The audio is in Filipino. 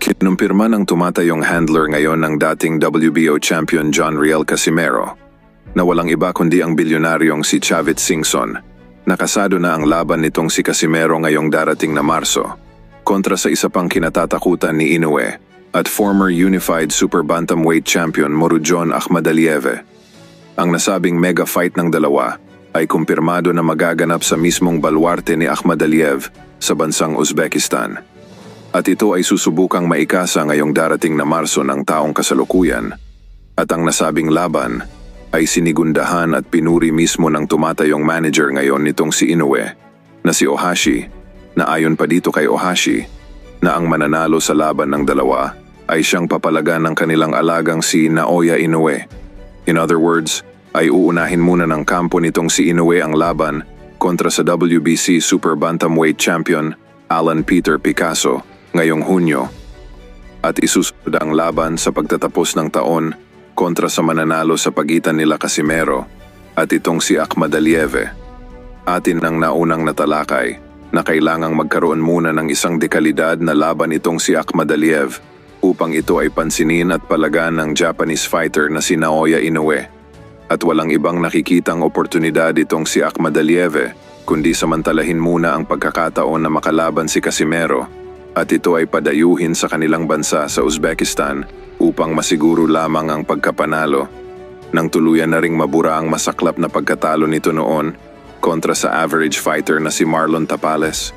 Kinumpirma ng tumatayong handler ngayon ng dating WBO champion John Riel Casimero na walang iba kundi ang bilyonaryong si Chavit Singson. Nakasado na ang laban nitong si Casimero ngayong darating na Marso kontra sa isa pang kinatatakutan ni Inoue at former Unified Super Bantamweight Champion Murodjon Akhmadaliev. Ang nasabing mega fight ng dalawa ay kumpirmado na magaganap sa mismong baluarte ni Akhmadaliev sa bansang Uzbekistan. At ito ay susubukang maikasa ngayong darating na Marso ng taong kasalukuyan. At ang nasabing laban ay sinigundahan at pinuri mismo ng tumatayong manager ngayon nitong si Inoue na si Ohashi, na ayon pa dito kay Ohashi na ang mananalo sa laban ng dalawa ay siyang papalagan ng kanilang alagang si Naoya Inoue. In other words, ay uunahin muna ng kampo nitong si Inoue ang laban kontra sa WBC Super Bantamweight Champion Alan Peter Picasso ngayong Hunyo. At isusunod ang laban sa pagtatapos ng taon kontra sa mananalo sa pagitan nila Casimero at itong si Akhmadaliev. Atin ang naunang natalakay na kailangang magkaroon muna ng isang dekalidad na laban itong si Akhmadaliev upang ito ay pansinin at palagan ng Japanese fighter na si Naoya Inoue. At walang ibang nakikitang oportunidad itong si Akhmadaliev kundi samantalahin muna ang pagkakataon na makalaban si Casimero at ito ay padayuhin sa kanilang bansa sa Uzbekistan upang masiguro lamang ang pagkapanalo. Nang tuluyan na ring mabura ang masaklap na pagkatalo nito noon kontra sa average fighter na si Marlon Tapales.